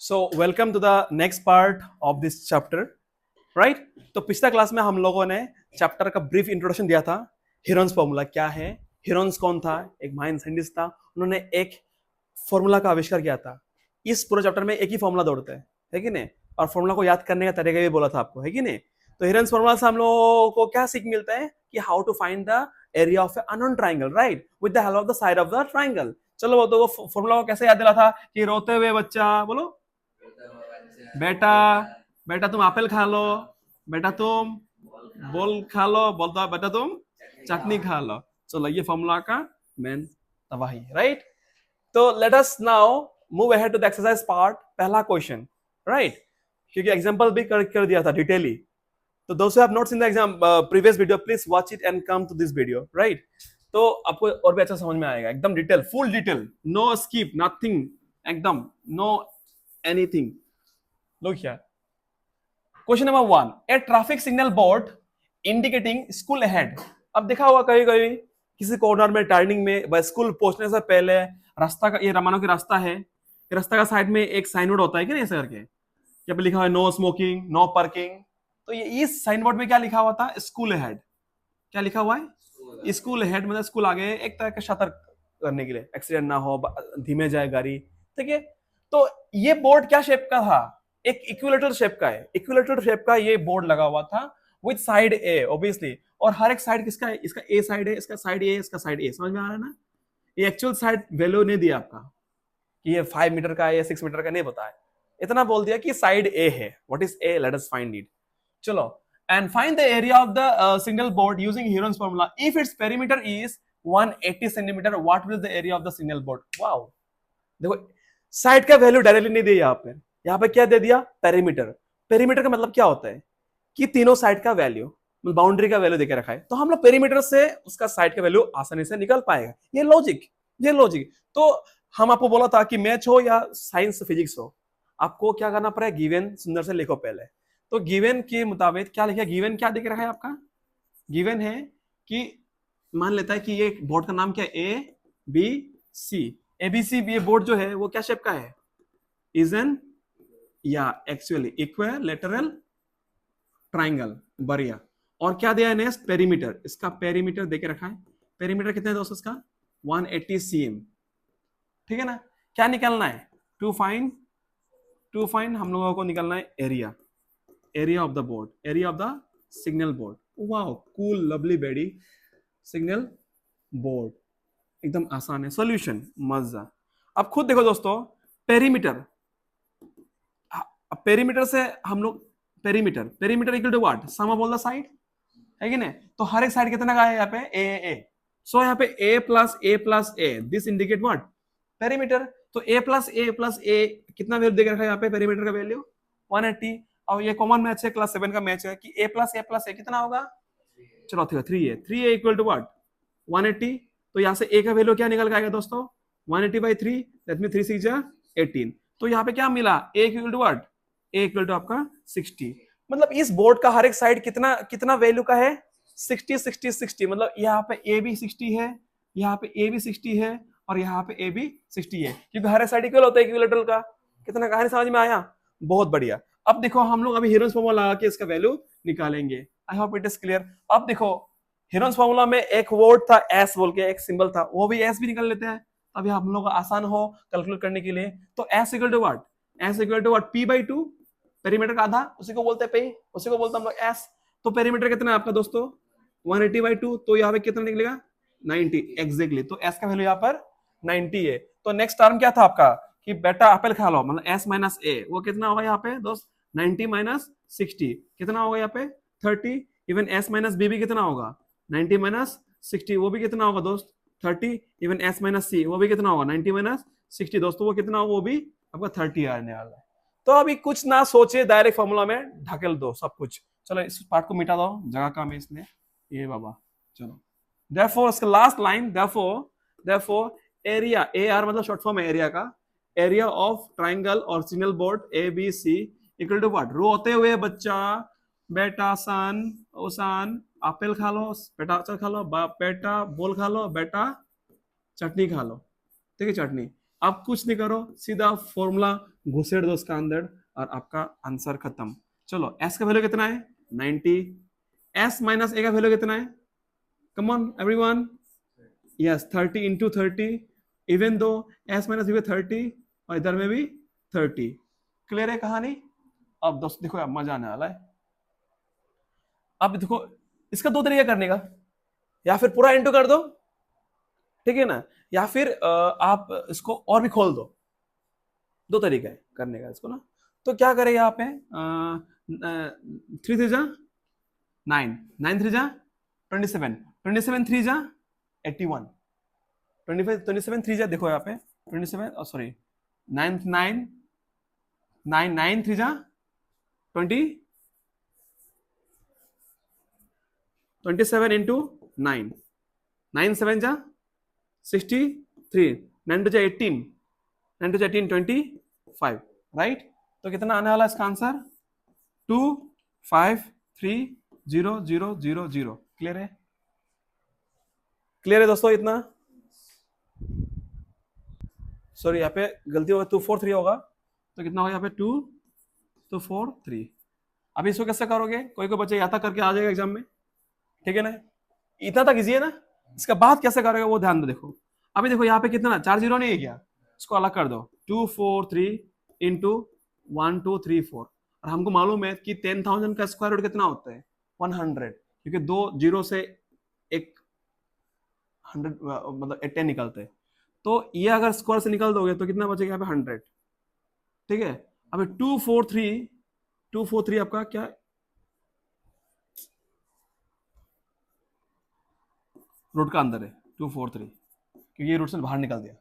So welcome to the next part of this chapter right. तो पिछला class में हम लोगों ने चैप्टर का ब्रीफ इंट्रोडक्शन दिया था। हिरोन्स फॉर्मूला क्या है, हिरोन्स कौन था, एक महान साइंटिस्ट था, उन्होंने एक फॉर्मूला का आविष्कार किया था। इस पूरे चैप्टर में एक ही फॉर्मूला दौड़ते हैं, है कि नहीं? और फॉर्मूला को याद करने का तरीका भी बोला था आपको, है कि नहीं? तो हिरोन्स फॉर्मूला से हम लोगों को क्या सीख मिलता है कि how to find the area of a unknown triangle right with the help of the side of the triangle. चलो वो तो फॉर्मूला को कैसे याद दिला था कि रोते हुए बच्चा बोलो बेटा, बेटा तुम एप्पल खा लो, बेटा तुम बोल खा लो, बोलता बेटा तुम चटनी खा लो। चलो ये फॉर्मूला का मेन तबाही राइट। तो let us now move ahead to the exercise part. पहला क्वेश्चन राइट, क्योंकि एग्जांपल भी कर दिया था डिटेली। तो दोस्त have notes in the exam previous video, please watch it and come to this video right. तो आपको और भी अच्छा समझ में आएगा, एकदम detail, full detail, no skip nothing, एकदम no anything. Look here. Question number 1. A traffic signal board indicating school ahead. अब देखा होगा कभी कभी किसी कॉर्नर में टर्निंग में स्कूल पहुंचने से पहले रास्ता का, ये रमानो की रास्ता है, रास्ता का साइड में एक साइन बोर्ड होता है कि नहीं ऐसे करके, यहाँ पे लिखा हुआ है नो स्मोकिंग नो पार्किंग। तो ये इस साइन बोर्ड में क्या लिखा हुआ था? School ahead. क्या लिखा हुआ है? स्कूल अहेड, मतलब स्कूल आगे, एक तरह का सतर्क करने के लिए, एक्सीडेंट ना हो, धीमे जाए गाड़ी, ठीक है। तो ये बोर्ड क्या शेप का था? एक इक्विलेटरल शेप का है, इक्विलेटरल शेप का ये बोर्ड लगा हुआ था विद साइड ए ऑब्वियसली। और हर एक साइड किसका है? इसका ए साइड है, इसका साइड ए, इसका साइड ए। समझ में आ रहा है ना? ये एक्चुअल साइड वैल्यू नहीं दिया आपका कि ये 5 मीटर का है या 6 मीटर का, नहीं बताया, इतना बोल दिया कि साइड ए है। What is a? Let us find it. चलो, and find the area of the signal board using Heron's formula. If its perimeter is 180 centimeter, what will the area of the signal board? Wow, देखो side का value directly नहीं दिया यहाँ पे क्या दे दिया? Perimeter. Perimeter का मतलब क्या होता है कि तीनों साइड का वैल्यू, बाउंड्री का वैल्यू देके रखा है, तो हम लोग पेरीमीटर से उसका साइड का वैल्यू आसानी से निकल पाएगा। ये लॉजिक, ये लॉजिक। तो हम आपको बोला था कि मैथ हो या साइंस फिजिक्स हो, आपको क्या करना पड़ेगा? गिवन सुंदर से लिखो पहले। तो गिवन के मुताबिक क्या लिखा? गिवन क्या देख रखा है आपका? गिवन है कि मान लेता है कि ये बोर्ड का नाम क्या है? A B C. एबीसी ये बोर्ड जो है वो क्या शेप का है? इज एन या एक्चुअली इक्विलेटरल ट्राइंगल। बढ़िया। और क्या दिया है नेक्स्ट? पेरीमीटर। इसका पेरीमीटर देके रखा है। पेरीमीटर कितने दोस्तों इसका? 180 cm। ठीक है ना? क्या निकलना है? टू फाइंड हम लोगों को निकलना है area, area of the board, area of the signal board. Wow, cool, lovely, बेडी, सिग्नल बोर्ड। एकदम आसान है। सॉल्यूशन मजा। अब खुद देखो दोस्तों, पेरीमीटर, पेरीमीटर से हम लोग, perimeter, perimeter equal to what? Sum of all the side, है कि नहीं? तो हर एक साइड कितना का है यहाँ पे? ए। सो यहाँ पे A plus A, this indicate what? Perimeter. तो ए प्लस ए कितना वैल्यू देकर रखा है यहाँ पे? पेरीमीटर का वैल्यू 180। और ये कॉमन मैच है, क्लास 7 का मैच है कि ए प्लस ए कितना होगा? चलो 3 ए इक्वल टू व्हाट? 180। तो यहाँ से ए का वैल्यू क्या निकल आएगा दोस्तों? 180/3, दैट मीन 3 6 जा 18। तो यहाँ पे क्या मिला? A equal to what? A equal to आपका 60। मतलब इस बोर्ड का हर एक साइड कितना कितना वैल्यू का है? 60 60 60। मतलब यहाँ पे ए भी 60 है, यहाँ पे ए भी 60 है, और यहाँ पे ए भी 60 है, क्योंकि हर एक साइड इक्वल होता है इक्विलेटरल का। कितना कहानी समझ में आया? बहुत बढ़िया। अब देखो हम लोग अभी हीरोन्स फॉर्मूला लगा के इसका वैल्यू निकालेंगे। I hope it is clear. अब देखो हीरोन्स फॉर्मूला में एक वर्ड था एस बोल के, एक सिंबल था, वो भी एस भी निकाल लेते हैं अभी हम लोग आसान हो कैलकुलेट करने के लिए। तो s equal to what? S equal to what? p/2। Perimeter का आधा उसी को बोलते हैं पे, उसी को बोलते हैं हम लोग एस। तो पेरीमीटर कितना है आपका दोस्तों? 180/2। तो यहाँ पे कितना निकलेगा? 90 एग्जैक्टली। तो एस का वैल्यू यहाँ पर 90 है। तो नेक्स्ट टर्म क्या था आपका कि बेटा एप्पल खा लो, मतलब एस माइनस ए, वो कितना होगा यहाँ पे दोस्त? 90 माइनस 60 कितना होगा यहाँ पे? 30। इवन एस माइनस बी भी कितना होगा? 90 माइनस 60, वो भी कितना होगा दोस्त? 30। इवन एस माइनस सी, वो भी कितना होगा? 90 माइनस 60 दोस्तों, वो कितना होगा? वो भी आपका 30 आने वाला है। तो अभी कुछ ना सोचे, डायरेक्ट फॉर्मूला में ढकेल दो सब कुछ। चलो इस पार्ट को मिटा दो, जगह कम है इसलिए। ये बाबा चलो, therefore इसका लास्ट लाइन, therefore एरिया, ए आर मतलब शॉर्ट फॉर्म है एरिया का, एरिया ऑफ ट्राइंगल और signal board A B C equal to what? रोते हुए बच्चा, बेटा सन ओसान एप्पल खा लो, बेटा अचार खा लो, बेटा बोल खा लो, बेटा चटनी खा लो। ठीक है, चटनी। आप कुछ नहीं करो, सीधा फॉर्मूला घुसेड़ दो उसका अंदर और आपका आंसर खत्म। चलो एस का वैल्यू कितना है 90, एस माइनस ए का वैल्यू कितना है, come on everyone, yes 30 into 30, even दो एस माइनस बी 30 और इधर में भी 30। क्लियर है कहानी? अब दोस्त देखो अब मजा आने वाला है। अब देखो इसका दो तरीका करने का, या फिर पूरा इंटू कर दो, ठीक है ना, या फिर आप इसको और भी खोल दो। दो तरीका है करने का इसको ना। तो क्या करें यहाँ पे, 3 3 जा 9, 9 3 जा 27, 27 3 जा 81, 25 27 3 जा, देखो यहाँ पे 27, सॉरी 9 9 9 9 3 जा 20, 27 इंटू 9, 9 7 जा 63, 9 2 जा 18, 9 2 जा 18 25, राइट। तो कितना आने वाला इसका आंसर 2 5 3 0 0 0 0। क्लियर है? क्लियर है दोस्तों इतना? सॉरी यहाँ पे गलती होगा, 2 4 3 होगा, तो कितना होगा यहाँ पे 2 2 4 3। अभी इसको कैसे करोगे, कोई कोई बच्चे यहाँ तक करके आ जाएगा एग्जाम में, ठीक है ना, इतना तक इजी है ना। इसका बाद कैसे करोगे वो ध्यान दो। देखो अभी देखो यहाँ पे कितना 4 0 नहीं है क्या, इसको अलग कर दो, 2 4 3 इंटू 1 2 3 4, और हमको मालूम है कि 10,000 का स्क्वायर रूट कितना होता है 100, क्योंकि दो जीरो से एक 100 मतलब 10 निकलते हैं। तो ये अगर स्क्वायर से निकाल दोगे तो कितना बचेगा यहाँ पे 100, ठीक है। अभी 2 4 3 2 4 3 आपका क्या, रूट का अंदर है 2 4 3, क्योंकि ये रूट से बाहर निकल दिया,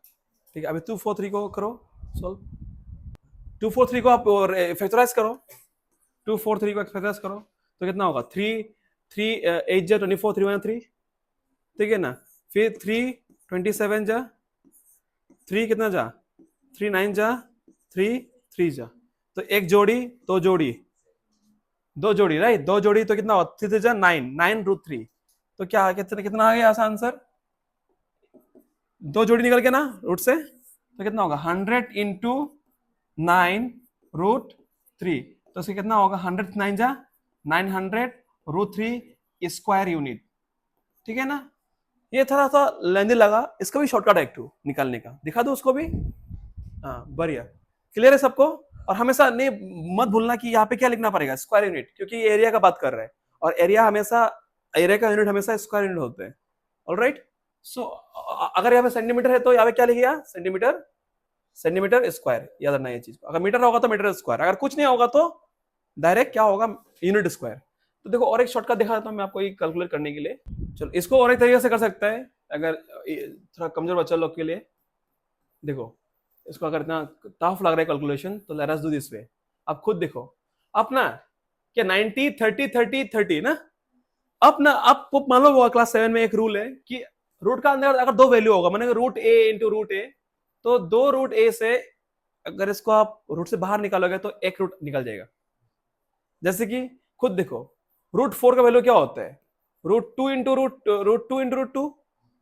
ठीक है। अभी 2 4 3 को करो सॉल्व, 2 4 3 को आप फैक्टराइज करो, 2 4 3 को फैक्टराइज करो तो कितना होगा 3 3 8 जा 24, 3 1 3, ठीक है ना। फिर 3 27 जा 3 कितना जा 3 9 जा 3 3 जा, तो एक जोड़ी दो जोड़ी दो जोड़ी, राइट, दो जोड़ी तो कितना होगा 3 जा 9 9 रूट 3, तो क्या कितना कितना आ गया आंसर, दो जोड़ी निकल के ना रूट से, तो कितना होगा 100 इंटू 9 रूट 3, तो इसका कितना होगा 100 9 जा 900 रूट 3 स्क्वायर यूनिट, ठीक है ना। ये थोड़ा सा लेंदी लगा, इसका भी शॉर्टकट है एक टू निकालने का, दिखा दो उसको भी। हाँ बढ़िया, क्लियर है सबको। और हमेशा नहीं मत भूलना कि यहाँ पे क्या लिखना पड़ेगा स्क्वायर यूनिट, क्योंकि एरिया का बात कर रहे हैं और एरिया हमेशा, एरिया का यूनिट हमेशा स्क्वायर यूनिट होते हैं। ऑलराइट, सो अगर यहाँ पे सेंटीमीटर है तो यहाँ पे क्या लिखिएगा सेंटीमीटर, सेंटीमीटर स्क्वायर, याद रखना ये चीज। अगर मीटर होगा तो मीटर स्क्वायर, अगर कुछ नहीं होगा तो डायरेक्ट क्या होगा यूनिट स्क्वायर। तो देखो और एक शॉर्टकट दिखा देता हूँ मैं आपको ये कैलकुलेट करने के लिए। चलो इसको और एक तरीके से कर सकते हैं, अगर थोड़ा कमजोर बच्चा लोग के लिए। देखो इसको अगर इतना टफ लग रहा है कैलकुलेशन तो let us do this way. आप खुद देखो अपना क्या 90 30 30 30 ना, अपना आप मान लो क्लास 7 में एक रूल है कि रूट का अंदर अगर दो वैल्यू होगा, माने रूट ए इंटू रूट ए, तो दो रूट ए से अगर इसको आप रूट से बाहर निकालोगे तो एक रूट निकल जाएगा। जैसे कि खुद देखो रूट 4 का वैल्यू क्या होता है, root 2 into root 2 into root 2,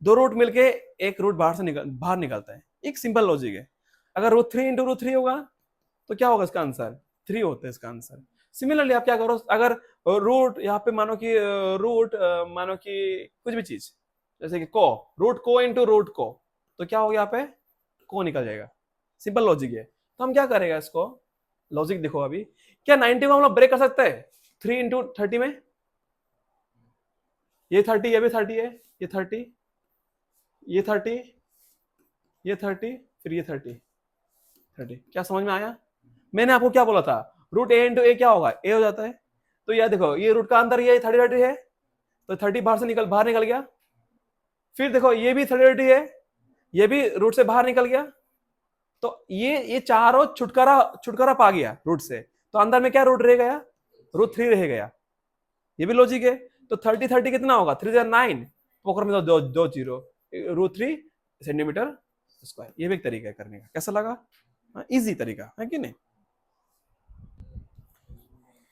दो रूट मिलके एक रूट बाहर से बाहर निकलता है। एक सिंपल लॉजिक है। अगर रूट 3 इंटू रूट 3 होगा तो क्या होगा इसका आंसर 3 होता है इसका आंसर। सिमिलरली आप क्या करो, अगर रूट यहाँ पे मानो कि रूट मानो कि कुछ भी चीज जैसे कि को, रूट को इंटू रूट को, तो क्या होगा यहाँ पे को निकल जाएगा। सिंपल लॉजिक है। तो हम क्या करेगा इसको, लॉजिक देखो अभी, क्या 90 को हम लोग ब्रेक कर सकते हैं 3 इंटू 30 में, ये 30 ये भी 30 है, ये 30 ये 30 ये 30 फिर ये 30 30, क्या समझ में आया? मैंने आपको क्या बोला था, रूट ए इंटू ए क्या होगा ए हो जाता है। तो यह देखो ये रूट का अंदर ये 30 30 है, तो 30 बाहर निकल गया। फिर देखो ये भी 30 30 है, ये भी रूट से बाहर निकल गया। तो ये चारों छुटकारा पा गया रूट से, तो अंदर में क्या रूट रह गया, रूट 3 रह गया। ये भी लॉजिक है। तो 30 30 कितना होगा 3 9, पोकर में तो दो जीरो, रूट 3 सेंटीमीटर स्क्वायर। ये भी एक तरीका है करने का। कैसा लगा? इजी तरीका है कि नहीं?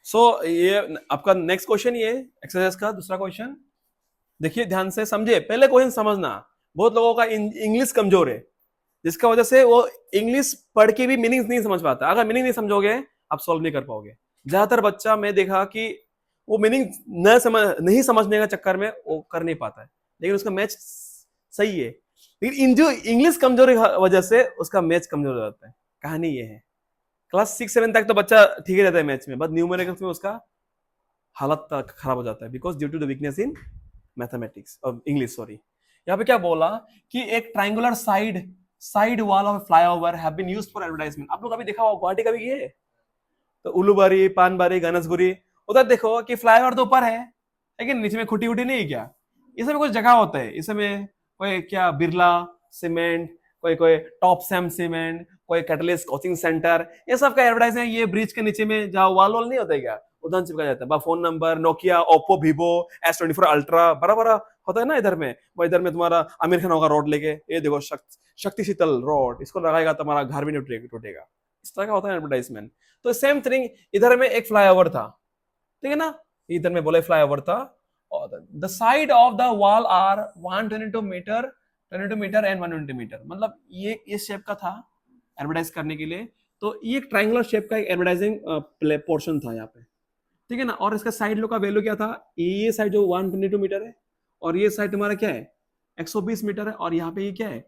सो ये आपका नेक्स्ट क्वेश्चन, ये एक्सरसाइज का दूसरा क्वेश्चन देखिए ध्यान से समझे, पहले क्वेश्चन समझना। बहुत लोगों का इंग्लिश कमजोर है, जिसका वजह से वो इंग्लिश पढ़ के भी मीनिंग नहीं समझ पाता। अगर मीनिंग नहीं समझोगे आप सॉल्व नहीं कर पाओगे। ज्यादातर बच्चा मैं देखा कि वो मीनिंग नहीं समझने का चक्कर में वो कर नहीं पाता है, लेकिन उसका मैच सही है। लेकिन इन जो इंग्लिश कमजोरी वजह से उसका मैच कमजोर हो जाता है। कहानी ये है। क्लास 6-7 तक तो बच्चा ठीक ही रहता है मैच में, बट न्यूमेरिकल्स में उसका हालत खराब हो जाता है because due to the weakness in mathematics और इंग्लिश। सॉरी, यहाँ पे क्या बोला कि एक triangular side wall of flyover have been used for advertisement. आप लोग कभी देखा होगा, गुवाहाटी कभी गए तो उलूबारी, पानबारी, गणेशगुरी, उधर देखो कि फ्लाईओवर तो ऊपर है लेकिन नीचे में खुटी उटी नहीं है क्या? इसमें कुछ जगह होता है, इसमें कोई क्या बिरला सीमेंट, कोई कोई टॉप सैम सीमेंट, कोई कैटलिस्ट कोचिंग सेंटर, ये सब का एडवर्टाइजमेंट ये ब्रिज के नीचे में जहाँ वॉल नहीं होता है क्या, उधर चिपका जाता है। Phone number Nokia, Oppo, Vivo, S24 ultra, बड़ा बड़ा होता है ना इधर में। वो इधर में तुम्हारा आमिर खान होगा रोड लेके, ये देखो शक्ति शीतल रोड, इसको लगाएगा तुम्हारा घर भी नहीं टूटेगा। इस तरह का होता है एडवर्टाइजमेंट। तो सेम थिंग इधर में एक फ्लाईओवर था, ठीक है ना, इधर में बोले फ्लाईओवर था, the side of the wall are 122 metre and 120 metre, मतलब ये इस शेप का था एडवर्टाइज करने के लिए। तो ये एक ट्रायंगुलर शेप का एक एडवर्टाइजिंग पोर्शन था यहाँ पे, ठीक है ना। और इसका साइड लो का वैल्यू क्या था, ये साइड जो 122 मीटर है और ये साइड तुम्हारा क्या है 120 मीटर है, और यहाँ पे ये क्या है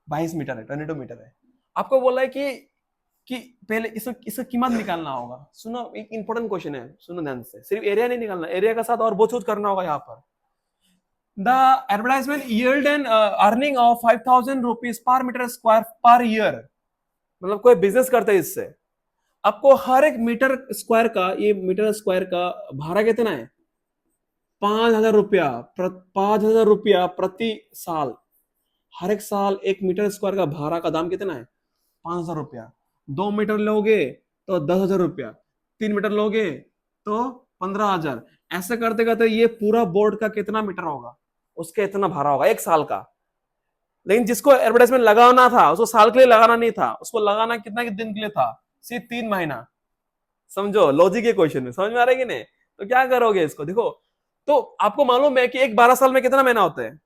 22 मीटर है, 22 मीटर है। आपको बोला है कि पहले इसका कीमत निकालना होगा। सुनो, एक इंपॉर्टेंट क्वेश्चन है, सुनो ध्यान से, सिर्फ एरिया नहीं निकालना, एरिया का साथ और बहुत कुछ करना होगा यहाँ पर। The advertisement yield an earning of 5,000 rupees per metre square per year, मतलब कोई बिजनेस करते हैं इससे, आपको हर एक मीटर स्क्वायर का, ये मीटर स्क्वायर का भाड़ा कितना है 5,000 रुपया, 5,000 रुपया प्रति साल। हर एक साल एक मीटर स्क्वायर का भाड़ा का दाम कितना है 5,000 रुपया। 2 मीटर लोगे तो 10,000 रुपया, 3 मीटर लोगे तो 15,000। ऐसे करते करते ये पूरा बोर्ड का कितना मीटर होगा, उसके इतना भाड़ा होगा एक साल का। लेकिन जिसको एडवर्टाइजमेंट लगाना था उसको साल के लिए लगाना नहीं था, उसको लगाना कितना के दिन के लिए था, सिर्फ 3 महीना। समझो लॉजिक, ये क्वेश्चन में समझ में आ रहा है कि नहीं? तो क्या करोगे इसको, देखो तो आपको मालूम है कि एक 12 साल में कितना महीना होता है,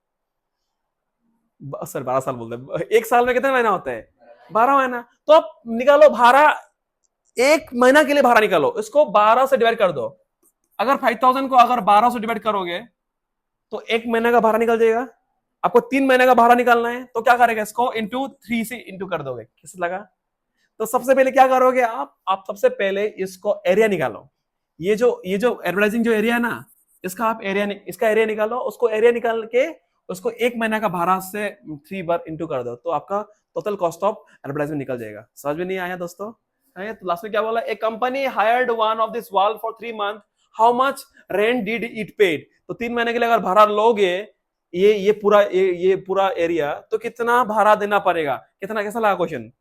सर 12 साल बोलते हैं, एक साल में कितना महीना होता है 12 महीना। तो आप निकालो भाड़ा, एक महीना के लिए भाड़ा निकालो, इसको 12 से डिवाइड कर दो। अगर 5,000 को अगर 12 से डिवाइड करोगे तो एक महीने का भाड़ा निकल जाएगा। आपको 3 महीने का भाड़ा निकालना है तो क्या करेगा, इसको इंटू 3 से इंटू कर दोगे। किस लगा? तो सबसे पहले क्या करोगे आप सबसे पहले इसको एरिया निकालो। ये जो एडवर्टाइजिंग जो एरिया है ना, इसका एरिया निकालो, उसको एरिया निकाल के उसको एक महीना का भाड़ा से 3 बार इंटू कर दो, तो आपका टोटल कॉस्ट ऑफ एडवर्टाइजमेंट निकल जाएगा। समझ में नहीं आया दोस्तों? तो लास्ट में क्या बोला, A company hired one of this wall for 3 month, how much rent did it paid. तो 3 महीने के लिए अगर भाड़ा लोगे ये पूरा एरिया, तो कितना भाड़ा देना पड़ेगा, कितना, कैसा लगा क्वेश्चन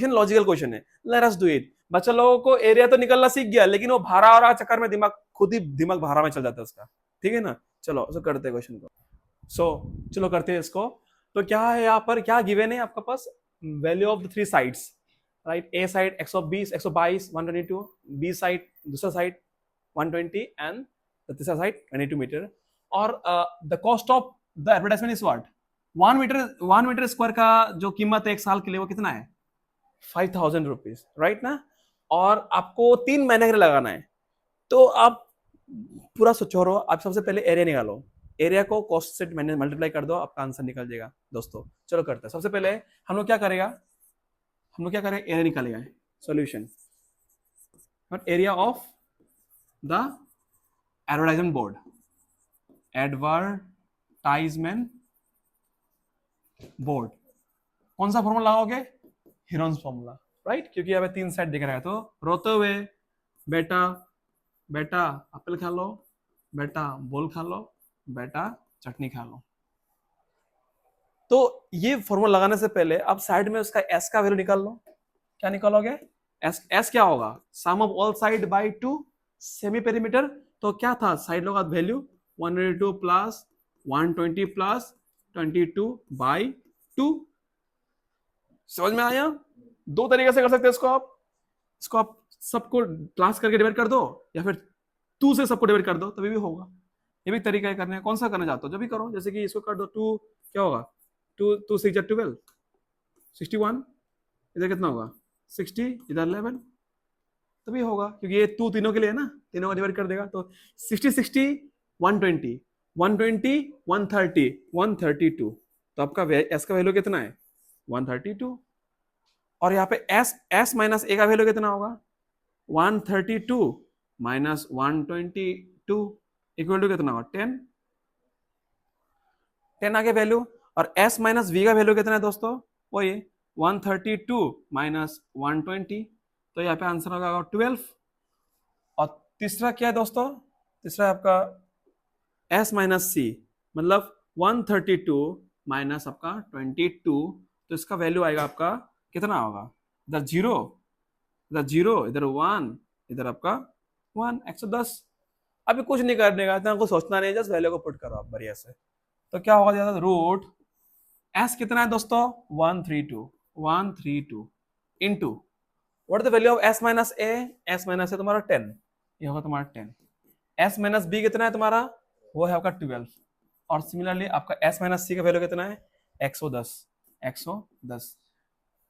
लॉजिकल क्वेश्चन है। Let us do it. बच्चा लोगों को एरिया तो निकलना सीख गया, लेकिन वो भाड़ा और चक्कर में दिमाग भाड़ा में चल जाता है उसका, ठीक है ना। चलो तो करते हैं क्वेश्चन को। चलो करते हैं इसको। तो क्या है यहाँ पर, क्या गिवन है आपके पास, value of the 3 sides, right. A side 120, 122, 122, B side दूसरा साइड 120 एंड द तीसरा साइड 22 मीटर। और the cost of the advertisement is what, 1 meter square का जो कीमत है एक साल के लिए वो कितना है 5,000 रुपीज, राइट ना। और आपको 3 महीने के लिए लगाना है, तो आप पूरा सोचो रहो। आप सबसे पहले एरिया निकालो, एरिया को कॉस्ट से मल्टीप्लाई कर दो, आपका आंसर निकल जाएगा दोस्तों। चलो करते हैं। सबसे पहले हम लोग क्या करेगा, एरिया निकालेगा, solution area of the advertisement board, advertisement board. कौन सा फॉर्मूला लगाओगे, हीरोन्स फॉर्मूला, राइट। क्योंकि यहाँ पे 3 साइड दिख रहा है, तो रोते हुए बेटा एप्पल खा लो, बेटा बोल खा लो, बेटा चटनी खा लो। तो ये फॉर्मूला लगाने से पहले आप साइड में उसका एस का वैल्यू निकाल लो। क्या निकालोगे, एस क्या होगा, sum of all side by 2 semi perimeter. तो क्या था साइड लोग का वैल्यू 182 प्लस 120 प्लस 22/2। समझ में आया? 2 तरीके से कर सकते हैं इसको आप सबको क्लास करके डिवाइड कर दो, या फिर 2 से सबको डिवाइड कर दो, तभी भी होगा। ये भी तरीका है करने का। कौन सा करना चाहते हो जो भी करो, जैसे कि इसको कर दो 2, क्या होगा 2 6 12, 61, इधर कितना होगा 60, इधर 11, तभी होगा क्योंकि ये 2 तीनों के लिए है ना, तीनों का डिवाइड कर देगा तो 60 60 120 120 130 132, तो आपका एस का वैल्यू कितना है 132, और यहाँ पे एस माइनस ए का वैल्यू कितना होगा 132 माइनस 122 इक्वल टू कितना होगा 10, 10 आगे वैल्यू, और एस माइनस वी का वैल्यू कितना है दोस्तों, वही 132 माइनस 120, तो यहाँ पे आंसर होगा 12। और तीसरा क्या है दोस्तों, तीसरा आपका एस माइनस सी, मतलब 132 माइनस आपका 22, तो इसका वैल्यू आएगा आपका कितना होगा, इधर जीरो, इधर जीरो, इधर 1, इधर आपका 1, 110। अभी कुछ नहीं करने का, इतना कुछ सोचना नहीं, जस्ट वैल्यू को पुट करो आप बढ़िया से। तो क्या होगा, रूट एस कितना है दोस्तों 132 into what is the value of S minus A, S minus A तुम्हारा 10, ये होगा तुम्हारा 10, एस माइनस बी कितना है तुम्हारा, वो है आपका 12, और सिमिलरली आपका एस माइनस सी का वैल्यू कितना है 110, 110।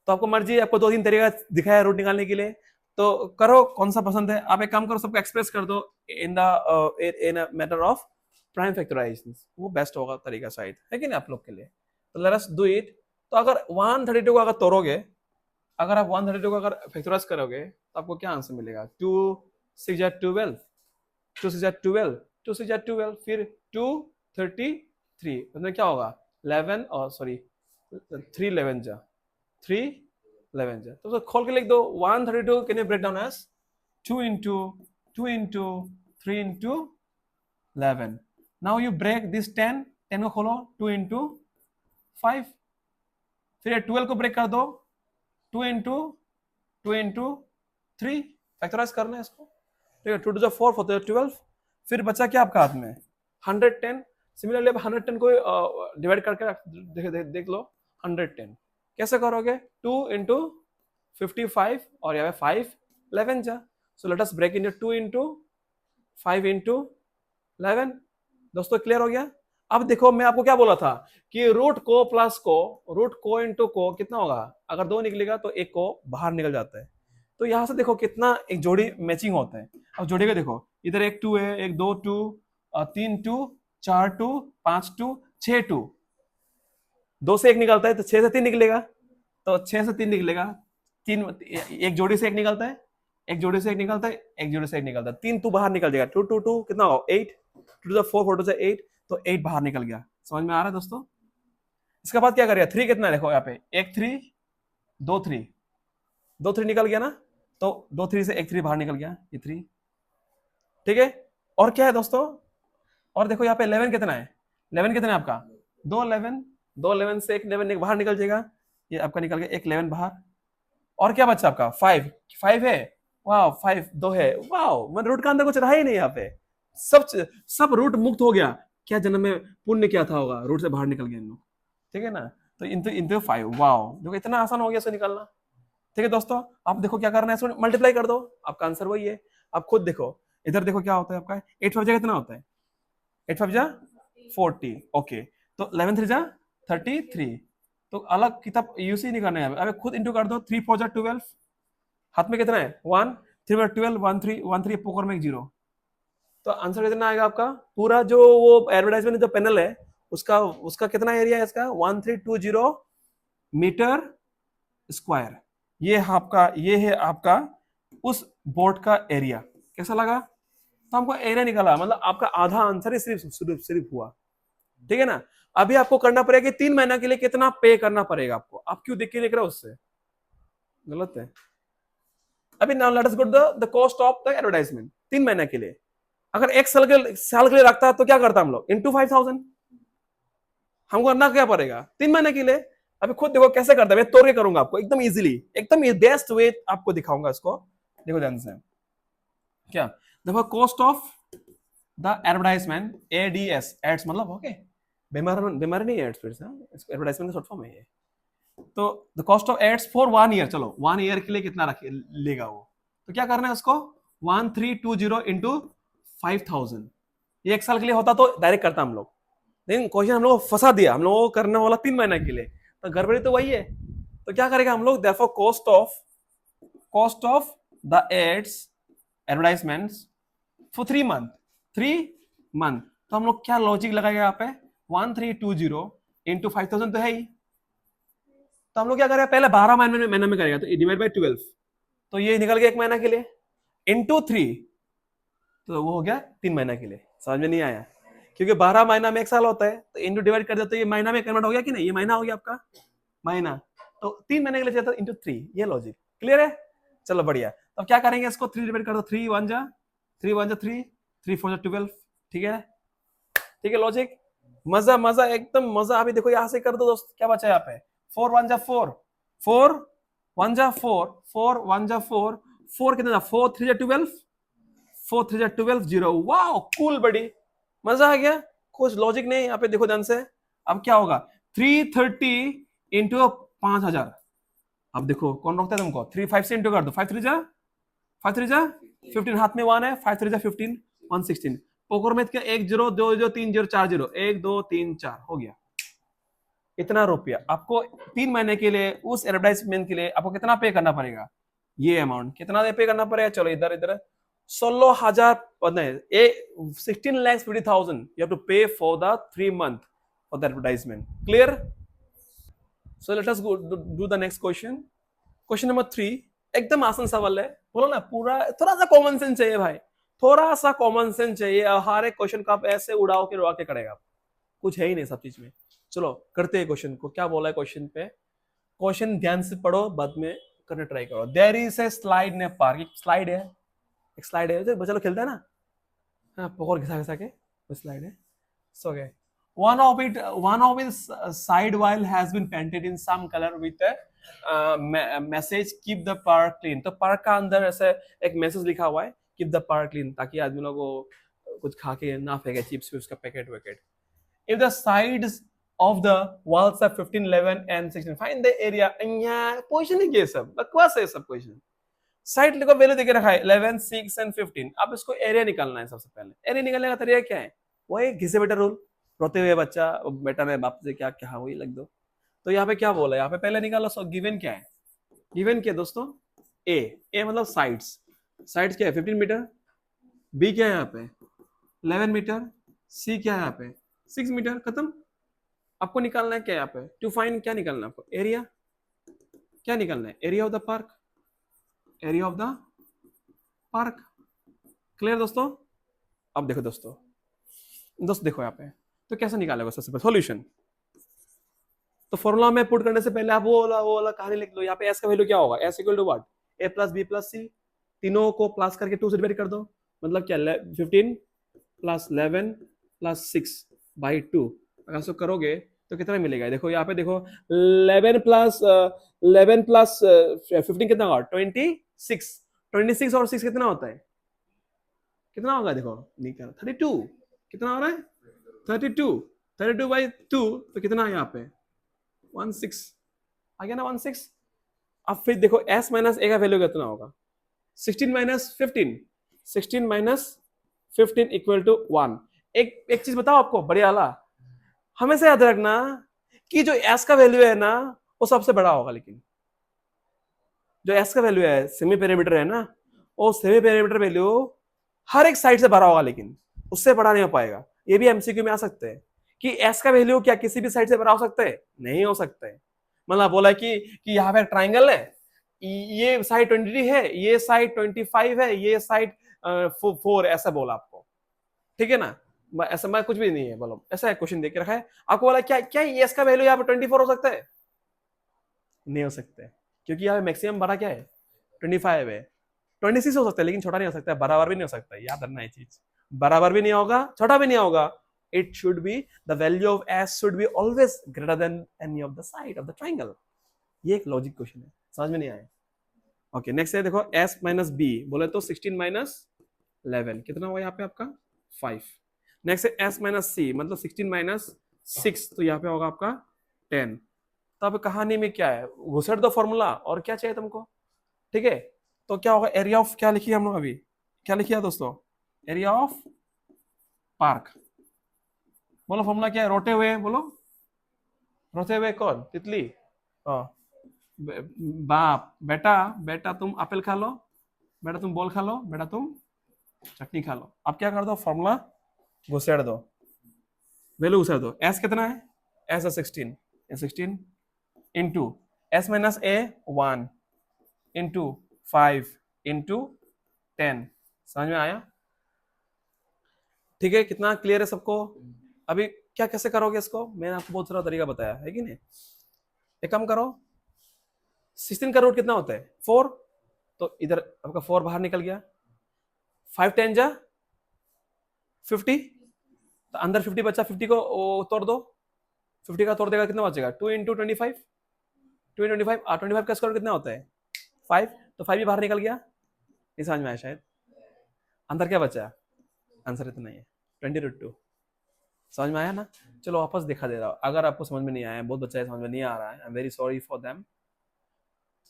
तो आपको मर्जी, आपको 2-3 तरीका दिखाया रूट निकालने के लिए, तो करो कौन सा पसंद है। आप एक काम करो, सबको एक्सप्रेस कर दो in the matter of prime factorisation, वो बेस्ट होगा तरीका शायद, है कि नहीं आप लोग के लिए। तो लेट अस डू इट। तो अगर 132 को अगर तोड़ोगे, अगर आप 132 को अगर फैक्टराइज करोगे तो आपको क्या आंसर मिलेगा, 2 6 जा 12, 2 6 जा 12, 2 6 जा 12, फिर 2 33, मतलब क्या होगा 11, और सॉरी 3 11 जा 3 11 जा, तो खोल के लिख दो 132 can you break down as 2 into 2 into 3 into 11। Now you break this 10 को खोलो 2 into 5, फिर 12 को ब्रेक कर दो 2 into 3, फैक्टराइज करना है इसको, ठीक है, 2 to the 4 for the 12, फिर बचा क्या आपका हाथ में 110। सिमिलरली अब 110 को डिवाइड करके देख लो 110 कैसे करोगे, 2 into 55 और यहाँ पे 5 11 जा, so let us break in 2 into 5 into 11। दोस्तों क्लियर हो गया। अब देखो मैं आपको क्या बोला था कि रूट को प्लस को, रूट को इंटू को कितना होगा, अगर 2 निकलेगा तो एक को बाहर निकल जाता है। तो यहां से देखो कितना एक जोड़ी मैचिंग होते हैं। अब जोड़ी का देखो, इधर एक 2 है, एक 2 2, 3 2, 4 2, 5 2, 6 2, 2 से 1 निकलता है तो 6 से 3 निकलेगा, तो 6 से 3 निकलेगा, 3 एक जोड़ी से 1 निकलता है, एक जोड़ी से 1 निकलता है, एक जोड़ी से 1 निकलता है, 3 2 बाहर निकल जाएगा, 2 2 2 कितना होगा 8, 2 to the 4 4 to the 8, तो 8 बाहर निकल गया। समझ में आ रहा है दोस्तों। इसके बाद क्या करेगा, 3 कितना है देखो यहाँ पे, एक 3 2 3, 2 3 निकल गया ना, तो 2 3 से एक 3 बाहर निकल गया, ये 3, ठीक है। और क्या है दोस्तों, और देखो यहाँ पे 11 कितना है, 11 कितना है आपका 2 11, 2 11 से एक 11 बाहर निकल जाएगा, ये आपका निकल गया एक 11 बाहर। और क्या बचा आपका 5 5 है, वाह 5 2 है, वाह मैं रूट का अंदर कुछ रहा ही नहीं, यहाँ पे सब रूट मुक्त हो गया। क्या जन्म में पुण्य क्या था होगा, रूट से बाहर निकल गए इन लोग, ठीक है ना। तो इंटू 5, वाह देखो इतना आसान हो गया इसको निकालना, ठीक है दोस्तों। आप देखो क्या करना है, इसको मल्टीप्लाई कर दो, आपका आंसर वही है। आप खुद देखो, इधर देखो क्या होता है आपका 8 5 जा कितना होता है, 8 5 जा 40, ओके, तो 11 3 जा 33, तो अलग किताब यूज ही नहीं करना है, अब खुद इंटू कर दो, 3 4 जा 12, हाथ में कितना है 1, 3 12, 1 3 1 3, पोकर में एक 0, तो आंसर कितना आएगा आपका, पूरा जो वो एडवर्टाइजमेंट जो पैनल है उसका कितना एरिया है इसका 1320 मीटर स्क्वायर, ये है आपका उस बोर्ड का एरिया। कैसा लगा, तो हमको एरिया निकाला, मतलब आपका आधा आंसर ही सिर्फ हुआ, ठीक है ना। अभी आपको करना पड़ेगा कि 3 महीना के लिए कितना पे करना पड़ेगा आपको, आप क्यों देख के लिख रहे हो, उससे गलत है। अभी now let us go to the cost of the advertisement 3 महीना के लिए। अगर एक साल के लिए रखता तो क्या करता हम लोग, इंटू 5000 हमको करना क्या पड़ेगा 3 महीने के लिए। अभी खुद देखो कैसे करता है, मैं तोड़ के करूंगा आपको एकदम इजीली, एकदम बेस्ट वे आपको दिखाऊंगा इसको, देखो ध्यान से। क्या देखो, cost of the advertisement, ADS, ads मतलब ओके, बीमारी नहीं एड्स, फिर से एडवर्टाइजमेंट का शॉर्ट फॉर्म है ये। तो the cost of ads for 1 year, चलो 1 ईयर के लिए कितना लेगा वो, तो क्या करना है उसको 1320 इंटू 5000, ये 1 साल के लिए होता तो डायरेक्ट करता हम लोग, लेकिन क्वेश्चन हम लोग फंसा दिया, हम लोगों को करने वाला 3 महीने के लिए, तो गड़बड़ी तो वही है, तो क्या करेंगे हम लोग, therefore cost of the ads advertisements for 3 month, 3 month. तो हम लोग क्या लॉजिक लगाएंगे यहाँ पे, 1320 इंटू 5000 तो है ही, तो हम लोग क्या करेंगे, पहले 12 महीने में करेगा, तो डिवाइड बाई 12, तो ये निकल गया 1 महीना के लिए, इंटू 3, तो वो हो गया 3 महीना के लिए। समझ में नहीं आया, क्योंकि 12 महीना में 1 साल होता है, तो इंटू डिवाइड कर दो तो ये महीना में कन्वर्ट हो गया कि नहीं, ये महीना हो गया आपका महीना, तो 3 महीने के लिए चाहिए था इंटू 3, ये लॉजिक क्लियर है। चलो बढ़िया, तो क्या करेंगे, इसको 3 डिवाइड कर दो, 3 1 जा 3, 3 4 12, ठीक है, ठीक है लॉजिक, मजा मजा एकदम मजा। अभी देखो यहां से कर दो दोस्त, क्या बचा यहाँ पे, 4 1 जा 4, 4 1 जा 4, 4 1 जा 4, 4 कितना, 4 3 जा 12, 4 3 जा 12 0, वाओ कूल बड़ी, मजा आ गया, कुछ लॉजिक नहीं यहाँ पे, देखो ध्यान से। अब क्या होगा, 330 इंटू 5000, अब देखो कौन रोकता है तुमको, 3 5 से इंटू कर दो, 5 3 जा 15, हाथ में 1 है, 5 3 जा 15, 116, पोकर में क्या, 1 0 2 0 3 0 4 0, 1 2 3 4 हो गया। इतना रुपया आपको 3 महीने के लिए उस एडवर्टाइजमेंट के लिए आपको कितना पे करना पड़ेगा, ये अमाउंट कितना पे करना पड़ेगा, चलो इधर इधर 16,000 16,50,000 you have to pay for the 3 month for the advertisement, clear? So let us go do the next question. Question number 3, एकदम आसान सवाल है, बोलो ना, पूरा थोड़ा सा कॉमन सेंस चाहिए भाई, थोड़ा सा कॉमन सेंस चाहिए, हर एक क्वेश्चन का आप ऐसे उड़ाओ के करेगा आप, कुछ है ही नहीं सब चीज में। चलो करते हैं क्वेश्चन को, क्या बोला है क्वेश्चन पे, क्वेश्चन ध्यान से पढ़ो, बाद में करने ट्राई करो। There is a slide in a park, एक स्लाइड है, एक स्लाइड है जो बच्चा लोग खेलता है ना, हाँ पकड़ घिसा घिसा के, वो स्लाइड है। So okay, one of its side wall has been painted in some color with a message keep the park clean। तो पार्क का अंदर ऐसे एक मैसेज लिखा हुआ है keep the park clean, ताकि आदमी लोग को कुछ खा के ना फेंके चिप्स विप्स का packet Venkat. If the sides of the walls are 15 11 and 16, find the area। Question है ये सब बकवास है, सब क्वेश्चन। साइड को वैल्यू देके रखा है 11 6 एंड 15, अब इसको एरिया निकालना है। सबसे पहले एरिया निकालने का तरीका क्या है, वही घिसे बेटा रूल, रोते हुए बच्चा बेटा मैं बाप से क्या क्या वही लग दो। तो यहाँ पे क्या बोला है, यहाँ पे पहले निकालो, सो गिवन क्या है, गिवन क्या है दोस्तों, ए मतलब साइड्स, साइड्स क्या है 15 मीटर, बी क्या है यहाँ पे 11 मीटर, सी क्या है यहाँ पे 6 मीटर, खत्म। आपको निकालना है क्या यहाँ पे, टू फाइंड क्या निकालना है आपको, एरिया, क्या निकालना है, area of the park, area of the park, clear दोस्तों। अब देखो दोस्तों देखो यहाँ पे, तो कैसे निकालेगा सबसे पहले सॉल्यूशन, तो फॉर्मूला में पुट करने से पहले आप वो वाला कहानी लिख लो। यहाँ पे एस का वैल्यू क्या होगा, S equal to what, A plus B plus C, तीनों को प्लस करके 2 से डिवाइड कर दो, मतलब क्या 15 प्लस 11 प्लस 6 बाई 2, अगर इसको करोगे तो कितना मिलेगा, देखो यहाँ पे देखो 11 प्लस 15 कितना होगा 26, 26 और 6 कितना होता है, कितना होगा देखो निकल 32, कितना हो रहा है 32 बाई 2, तो कितना है यहाँ पे 16 आ गया ना 16। अब फिर देखो s माइनस ए का वैल्यू कितना होगा, 16 माइनस 15, 16 माइनस 15 इक्वल टू 1। एक चीज बताओ आपको बढ़िया वाला, हमेशा याद रखना कि जो s का वैल्यू है ना वो सबसे बड़ा होगा, लेकिन जो s का वैल्यू है सेमी पेरीमीटर है ना, वो सेमी पेरीमीटर वैल्यू हर एक साइड से बड़ा होगा, लेकिन उससे बड़ा नहीं हो पाएगा। ये भी एमसीक्यू में आ सकते हैं कि s का वैल्यू क्या किसी भी साइड से बड़ा हो सकता है, नहीं हो सकता है। मतलब बोला कि यहाँ पे ट्राइंगल है, ये साइड 23 है, ये साइड 25 है, ये साइड 4, ऐसा बोला आपको, ठीक है ना, ऐसा मैं कुछ भी नहीं है, बोलो ऐसा है क्वेश्चन देख के रखा है आपको, बोला क्या क्या s का वैल्यू यहाँ पे 24 हो सकता है, नहीं हो सकता है, क्योंकि यहाँ पे मैक्सिमम बड़ा क्या है 25 है, 26 हो सकता है, लेकिन छोटा नहीं हो सकता है, बराबर भी नहीं हो सकता है, याद रखना ये चीज, बराबर भी नहीं होगा छोटा भी नहीं होगा। It should be the value of s should be always greater than any of the side of the triangle। ये एक लॉजिक क्वेश्चन है, समझ में नहीं आया। ओके नेक्स्ट है देखो s माइनस बी, बोले तो 16 माइनस 11 कितना हुआ यहाँ पे आपका 5। नेक्स्ट है s माइनस सी, मतलब 16 माइनस 6, तो यहाँ पे होगा आपका 10। तो अब कहानी में क्या है, घुसेड़ दो फॉर्मूला, और क्या चाहिए तुमको, ठीक है। तो क्या होगा, एरिया ऑफ क्या लिखिए हम लोग अभी, क्या लिखिए दोस्तों, एरिया ऑफ पार्क, बोलो फॉर्मूला क्या है, रोटे हुए बोलो, रोते हुए कौन, तितली, बाप, बेटा बेटा तुम एप्पल खा लो, बेटा तुम बॉल खा लो, बेटा तुम चटनी खा लो। अब क्या कर दो, फॉर्मूला घुसेड़ दो, वैल्यू घुसेड़ दो। एस कितना है, एस है 16, ए 16 इंटू एस माइनस ए 1 इंटू 5 इंटू 10। समझ में आया? ठीक है, कितना क्लियर है सबको? अभी क्या कैसे करोगे इसको, मैंने आपको बहुत सारा तरीका बताया है कि नहीं। एक काम करो, 16 का रूट कितना होता है 4, तो इधर आपका 4 बाहर निकल गया, 5 10 जा 50, तो अंदर 50 बचा, 50 को तोड़ दो, 50 का तोड़ देगा कितना बचेगा 2 इंटू 25, 2 इंटू 25, 25 का स्क्वायर कितना होता है 5, तो 5 भी बाहर निकल गया। नहीं समझ में आया शायद? अंदर क्या बचा, आंसर इतना ही है 20√2। समझ में आया ना? चलो वापस दिखा दे रहा हूँ, अगर आपको समझ में नहीं आया, बहुत बच्चा है समझ में नहीं आ रहा है, I am very sorry for them.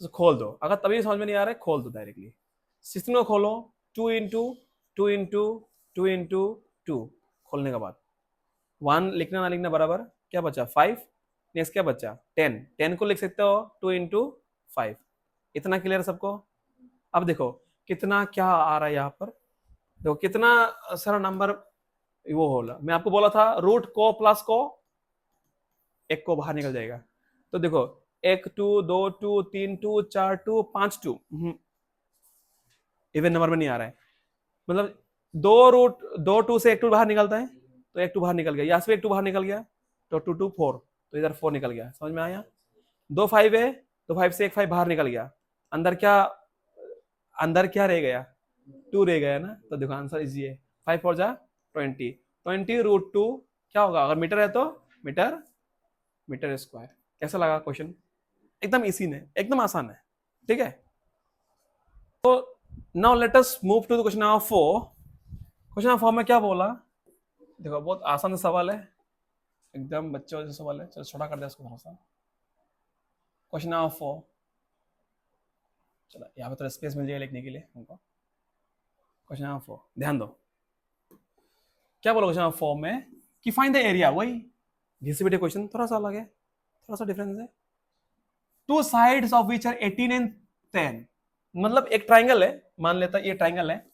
तो खोल दो, अगर तभी समझ में नहीं आ रहा है खोल दो डायरेक्टली। 16 को खोलो, 2 इंटू 2 इंटू 2 इंटू 2, खोलने के बाद 1 लिखना ना लिखना बराबर, क्या बचा 5, नेक्स्ट क्या बचा 10, 10 को लिख सकते हो 2 इंटू 5। इतना क्लियर सबको? अब देखो कितना क्या आ रहा है यहाँ पर, देखो कितना सारा नंबर वो होला। मैं आपको बोला था रूट को प्लस को एक को बाहर निकल जाएगा, तो देखो 1 2 2 2 3 2 4 2 5 2, इवन नंबर में नहीं आ रहा है, मतलब दो टू से एक टू बाहर निकलता है, तो एक टू बाहर निकल गया, यहाँ से एक टू बाहर निकल गया, तो 2 2 4, तो इधर 4 निकल गया। समझ में आया? 2 5 है, तो 5 से एक 5 बाहर निकल गया, अंदर क्या रह गया 2 रह गया ना, तो देखो आंसर इजी है, 5 4 जा 20, 20√2 क्या होगा, अगर मीटर है तो मीटर, मीटर स्क्वायर। कैसा लगा क्वेश्चन? एकदम इजी है, एकदम आसान है, ठीक है। तो now let us move to the question number 4। Question number 4 में क्या बोला, देखो बहुत आसान सवाल है, एकदम बच्चों जैसा सवाल है, चलो छोटा कर दिया इसको थोड़ा सा। क्वेश्चन नंबर 4, चलो यहाँ पे थोड़ा स्पेस मिल जाएगा लिखने के लिए हमको। क्वेश्चन नंबर 4 ध्यान दो, क्या बोला क्वेश्चन नंबर 4 में कि फाइंड द एरिया, वही घिसी क्वेश्चन, थोड़ा सा अलग है, थोड़ा सा डिफरेंस है। Two sides of which are 18 and 10, मतलब एक ट्राइंगल है, मान लेता ये ट्राइंगल है,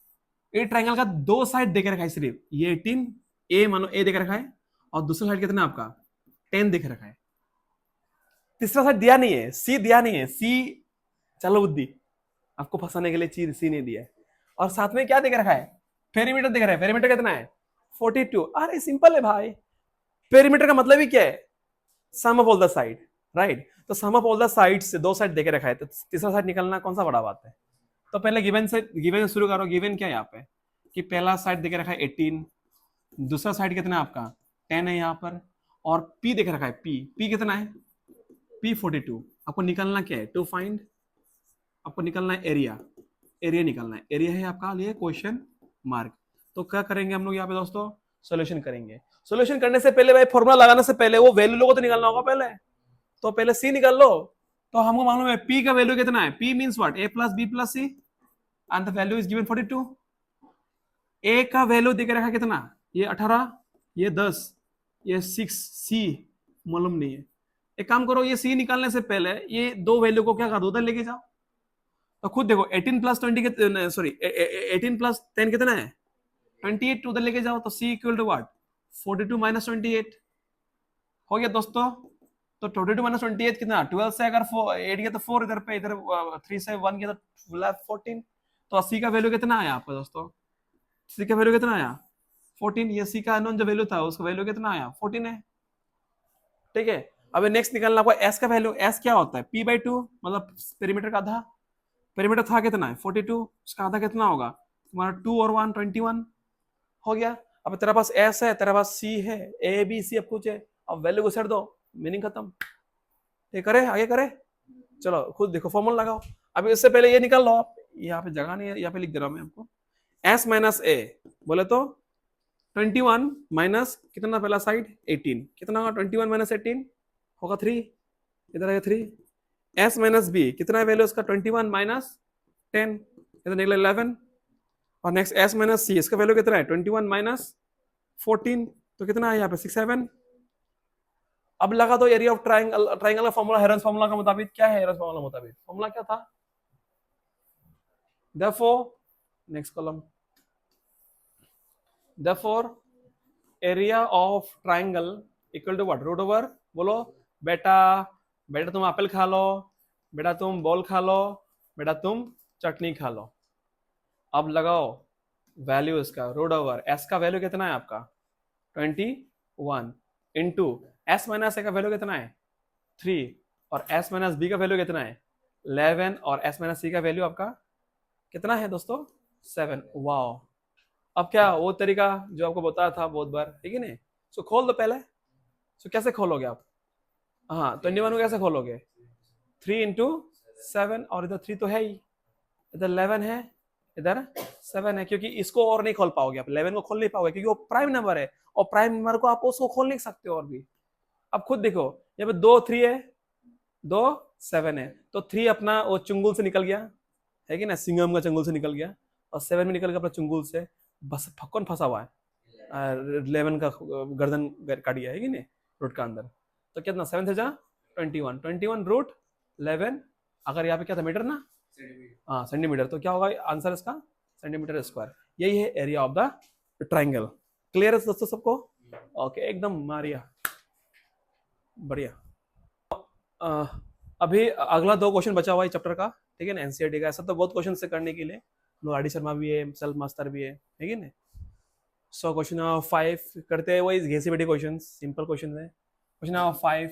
ये ट्राइंगल का दो साइड देके रखा है, सिर्फ ये 18 ए मानो ए देके रखा है, और दूसरा साइड कितना आपका 10 देके रखा है, तीसरा साइड दिया नहीं है, सी दिया नहीं है, सी चलो बुद्धि आपको फंसाने के लिए चीज सी नहीं दिया है, और साथ में क्या देके रखा है पेरीमीटर देख रहा है, पेरीमीटर कितना है 42। अरे सिंपल है भाई, पेरीमीटर का मतलब ही क्या है sum of all the side, right. तो sum of all the side से दो साइड देके रखा है, तो तीसरा साइड निकलना कौन सा बड़ा बात है। तो पहले गिवन से शुरू करो। गिवन क्या है यहाँ पे कि पहला साइड देके रखा है 18, दूसरा साइड कितना है आपका 10 है यहाँ पर, और पी देके रखा है पी कितना है पी 42। आपको निकलना क्या है टू फाइंड, आपको निकलना है एरिया, एरिया निकलना है, एरिया है आपका लिए क्वेश्चन मार्क। तो क्या करेंगे हम लोग यहाँ पे दोस्तों, सोल्यूशन करेंगे। सोल्यूशन करने से पहले भाई फॉर्मूला लगाने से पहले वो वैल्यू लोगों तो निकालना होगा पहले, तो पहले सी निकाल लो। तो हमको मालूम है पी का वैल्यू कितना है, p means what A plus B plus c, and the value is given 42। A का वैल्यू देके रखा कितना, ये 18, ये 10, ये 6, सी मालूम नहीं है। एक काम करो, ये सी निकालने से पहले ये दो वैल्यू को क्या कर दो उधर लेके जाओ, तो खुद देखो 18 प्लस 20 सॉरी 18 प्लस 10 कितना है 28, उधर लेके जाओ, तो सी इक्वल टू व्हाट 42 माइनस 28 हो गया दोस्तों। तो 22 माइनस 28 कितना 12 से अगर 8 गया तो 4 इधर पे, इधर 3 से 1 गया तो 14। तो 80 का वैल्यू कितना आया आपका दोस्तों, सी का वैल्यू कितना आया 14, ये सी का अननोन जो वैल्यू था उसका वैल्यू कितना आया 14 है, ठीक है। अब नेक्स्ट निकालना आपको एस का वैल्यू, एस क्या होता है p/2, मतलब पेरीमीटर का आधा, पेरीमीटर था कितना है 42, उसका आधा कितना होगा तुम्हारा 2 और 1 21 हो गया। अब तेरा पास एस है, तेरा पास सी है, ए बी सी अब कुछ है, अब वैल्यू को सेट दो, मीनिंग खत्म। ये करे आगे करे, चलो खुद देखो फॉर्मूला लगाओ। अभी इससे पहले ये निकाल लो आप, यहाँ पे जगह नहीं है, यहाँ पे लिख दे रहा हूं मैं आपको, एस माइनस ए बोले तो 21 माइनस कितना पहला साइड 18, कितना होगा 21 माइनस 18 होगा 3, इधर आएगा 3। एस माइनस बी कितना है वैल्यू उसका 21 माइनस 10, इधर निकला 11। और नेक्स्ट एस माइनस सी, इसका वैल्यू कितना है 21 माइनस 14, तो कितना है यहाँ पे 6 7। अब लगा दो एरिया ऑफ ट्राइंगल, ट्राइंगल का फॉर्मूला हेरन्स फॉर्मूला का मुताबिक क्या है? हेरन्स फॉर्मूला मुताबिक फॉर्मूला क्या था? therefore next column, therefore area of triangle equal to what? Root over, बोलो बेटा, बेटा तुम एप्पल खा लो, बेटा तुम बॉल खा लो, बेटा तुम चटनी खा लो। अब लगाओ वैल्यू इसका, रूट ओवर एस का वैल्यू कितना है आपका 21 इंटू एस माइनस ए का वैल्यू कितना है 3 और एस माइनस बी का वैल्यू कितना है 11 और एस माइनस सी का वैल्यू आपका कितना है दोस्तों 7। वाओ, अब क्या वो तरीका जो आपको बताया था बहुत बार, ठीक है ना? सो खोल दो पहले। सो कैसे खोलोगे आप? हाँ 21 को कैसे खोलोगे? 3 इंटू 7 और इधर 3 तो है ही, इधर 11 है, इधर 7 है, क्योंकि इसको और नहीं खोल पाओगे आप, 11 को खोल नहीं पाओगे क्योंकि वो प्राइम नंबर है और प्राइम नंबर को आप उसको खोल नहीं सकते और भी। अब खुद देखो यहाँ पे 2 3 है, 2 7 है, तो 3 अपना वो चुंगुल से निकल गया है कि ना, सिंगम का चंगुल से निकल गया, और 7 में निकल गया अपना चुंगुल से, बस फक्कन फंसा हुआ है 11 का गर्दन काट गया है कि नहीं रूट का अंदर। तो कितना 7 से जा 21 रूट 11, अगर यहाँ पे क्या था मीटर ना, हाँ सेंटीमीटर, तो क्या होगा आंसर इसका सेंटीमीटर स्क्वायर। यही है area of the triangle. Clear है दोस्तों सबको? ओके एकदम मारिया, बढ़िया। अभी अगला 2 क्वेश्चन बचा हुआ है चैप्टर का, ठीक है ना, एनसीईआरटी का। ऐसा तो बहुत क्वेश्चन से करने के लिए, आर डी शर्मा भी है, सेल्फ मास्टर भी है, ठीक है ना। सो क्वेश्चन 5 करते हैं, वही घिसी पिटी क्वेश्चन, सिंपल क्वेश्चन है। Question 5,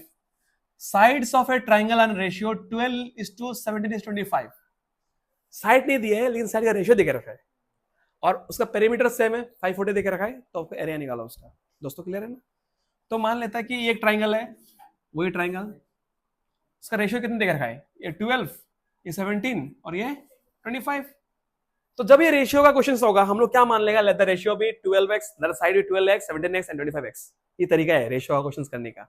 sides of A triangle and ratio 12:17:25। Side नहीं दिया है लेकिन साइड का रेशियो देके रखा है और उसका पेरीमीटर सेम है 540 देके रखा है, तो आपको एरिया निकाला उसका। दोस्तों क्लियर है ना? तो मान लेता है कि ये एक ट्राइंगल है, वही ट्राइंगल, इसका रेशियो कितने देकर रखा है? ये 12, ये 17 और ये 25। तो जब ये रेशियो का क्वेश्चन होगा हम लोग क्या मान लेगा, let the ratio be 12x, the side be 12x, 17x and 25x। ये तरीका है रेशियो का क्वेश्चन करने का।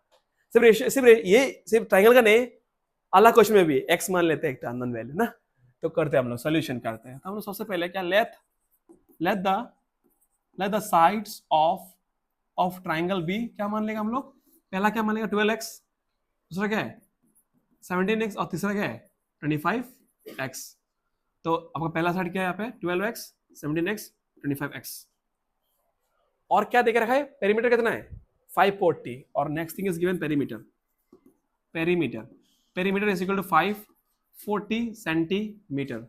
सिर्फ रेशियो, सिर्फ ट्राइंगल का नहीं, अलग क्वेश्चन में भी x मान लेते हैं एक अननोन वैल्यू ना, तो करते हैं हम लोग सोल्यूशन करते हैं। तो हम लोग सबसे पहले क्या, let the sides of triangle be, क्या मान लेगा हम लोग? पहला क्या मान लेगा 12x, दूसरा क्या है 17x और तीसरा क्या है 25x। तो आपका पहला साइड क्या है यहाँ पे 12x, 17x, 25x। और क्या देकर रखा है? पेरीमीटर कितना है 540 और next thing is given perimeter. Perimeter is equal to 540 centimetre.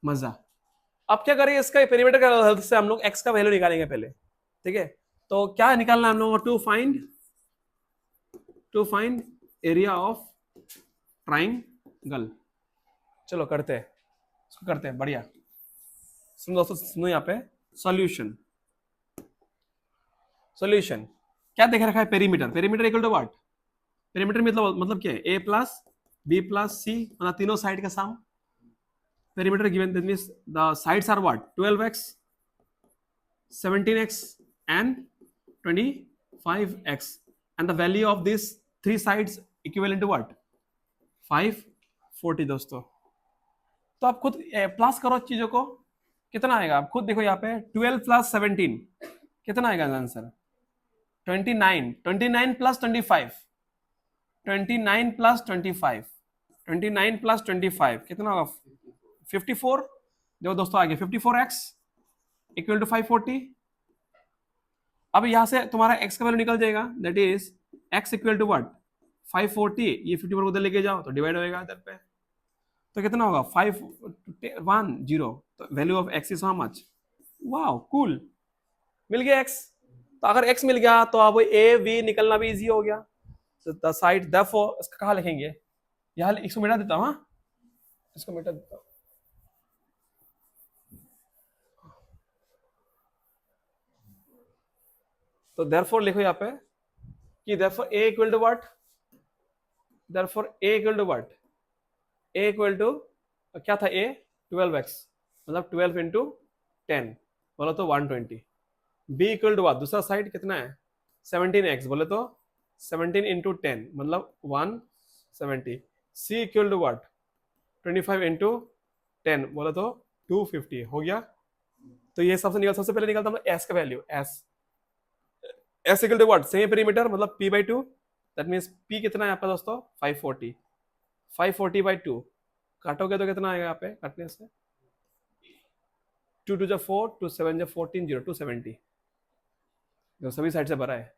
मजा। अब क्या करेंगे, इसका पेरीमीटर का हेल्प से हम लोग x का वैल्यू निकालेंगे पहले, ठीक है? तो क्या निकालना है हम लोग? To find area of triangle. चलो करते हैं, इसको करते हैं, बढ़िया। सुनो दोस्तों, सुनो यहाँ पे सॉल्यूशन क्या देख रखा है? Perimeter equal to what? Perimeter मतलब क्या है? a plus B plus C, मतलब तीनों साइड का sum. Perimeter given, that means the sides are what 12x, 17x and 25x, and the value of these 3 sides equivalent to what 540। दोस्तों तो आप खुद प्लस करो चीजों को, कितना आएगा आप खुद देखो यहाँ पे। 12 प्लस 17 कितना आएगा आंसर? 29। 29 प्लस 25, 29 प्लस 25, 29 प्लस 25 कितना होगा 54। देखो दोस्तों आगे 54x इक्वल टू 540। अब यहां से तुम्हारा x का वैल्यू निकल जाएगा, that is x equal to what 540। ये 54 उधर लेके जाओ तो डिवाइड होएगा इधर पे, तो कितना होगा 510। तो value of x is how much? Wow cool, मिल गया x। तो अगर x मिल गया तो अब a v निकलना भी इजी हो गया। तो द साइड देयरफॉर, इसका कहाँ लिखेंगे? यहाँ इसको मिटा देता हूँ, हाँ इसको मिटा देता हूँ। तो देयरफॉर लिखो यहाँ पे कि therefore a equal to what? Therefore a equal to what? a equal to क्या था? a 12x, मतलब 12 इंटू 10 बोलो तो 120। b equal to what? दूसरा साइड कितना है 17x, बोले तो 17 इंटू 10 मतलब 170। c equal to what 25 into 10 बोले तो 250 हो गया। तो ये सबसे पहले निकलता है s का value. s equal to what? Same perimeter मतलब p/2, दैट मीन्स P कितना है आपका दोस्तों 540, 540/2 काटोगे तो कितना आएगा यहाँ पे काटने से 2 2 जा 4, 2 7 जा 14, 0 270 जो सभी साइड से भरा है।